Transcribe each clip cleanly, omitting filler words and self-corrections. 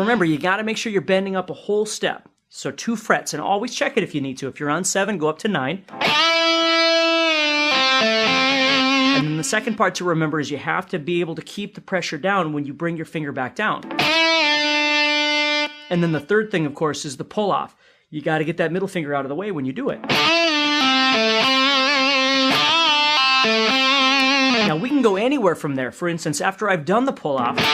remember, you got to make sure you're bending up a whole step. So 2 frets, and always check it if you need to. If you're on 7, go up to 9. And then the second part to remember is you have to be able to keep the pressure down when you bring your finger back down. And then the third thing, of course, is the pull-off. You got to get that middle finger out of the way when you do it. Now, we can go anywhere from there. For instance, after I've done the pull-off, so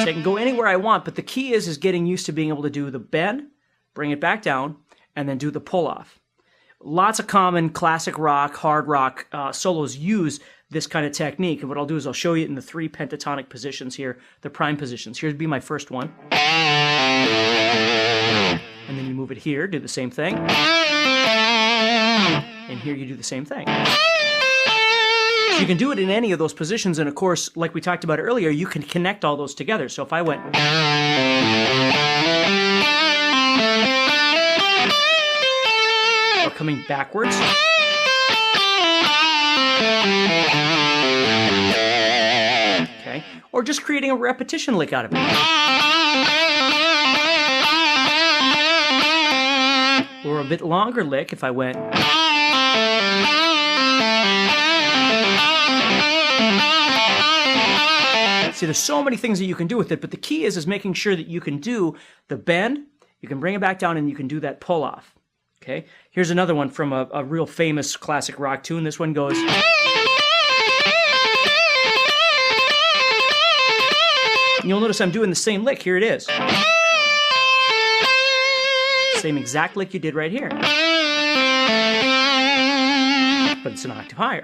I can go anywhere I want, but the key is getting used to being able to do the bend, bring it back down, and then do the pull-off. Lots of common classic rock, hard rock solos use this kind of technique. And what I'll do is I'll show you in the 3 pentatonic positions here, the prime positions. Here'd be my first one. And then you move it here, do the same thing. And here you do the same thing. So you can do it in any of those positions, and of course, like we talked about earlier, you can connect all those together. So if I went... or coming backwards. Okay, or just creating a repetition lick out of it. Or a bit longer lick if I went... See, there's so many things that you can do with it, but the key is making sure that you can do the bend, you can bring it back down, and you can do that pull-off. Okay, here's another one from a real famous classic rock tune. This one goes... You'll notice I'm doing the same lick. Here it is. Same exact lick you did right here. But it's an octave higher.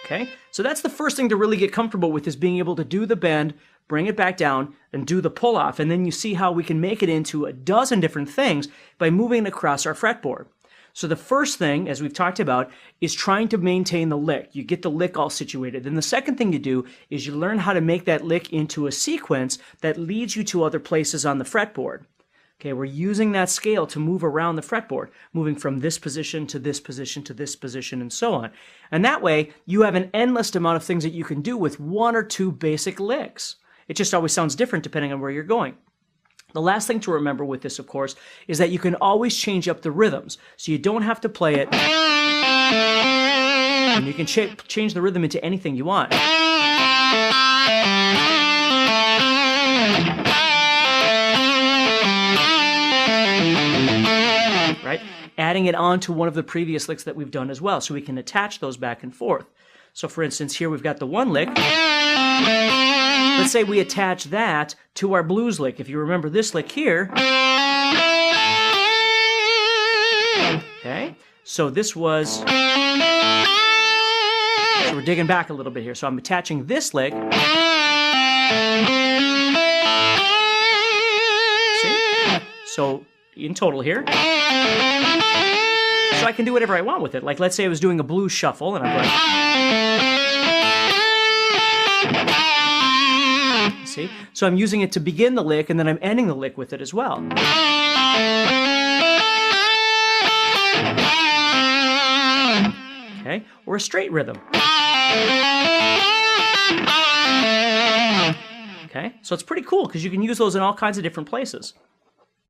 Okay, so that's the first thing to really get comfortable with, is being able to do the bend, bring it back down, and do the pull-off. And then you see how we can make it into a dozen different things by moving it across our fretboard. So the first thing, as we've talked about, is trying to maintain the lick. You get the lick all situated. Then the second thing you do is you learn how to make that lick into a sequence that leads you to other places on the fretboard. Okay, we're using that scale to move around the fretboard, moving from this position to this position to this position and so on. And that way, you have an endless amount of things that you can do with 1 or 2 basic licks. It just always sounds different depending on where you're going. The last thing to remember with this, of course, is that you can always change up the rhythms. So you don't have to play it, and you can change the rhythm into anything you want. Right? Adding it on to one of the previous licks that we've done as well, so we can attach those back and forth. So for instance, here we've got the 1 lick. Let's say we attach that to our blues lick. If you remember this lick here. Okay, so this was... So we're digging back a little bit here. So I'm attaching this lick. See? So in total here. So I can do whatever I want with it. Like, let's say I was doing a blues shuffle, and I'm going... See? So I'm using it to begin the lick, and then I'm ending the lick with it as well. Okay? Or a straight rhythm. Okay? So it's pretty cool, because you can use those in all kinds of different places.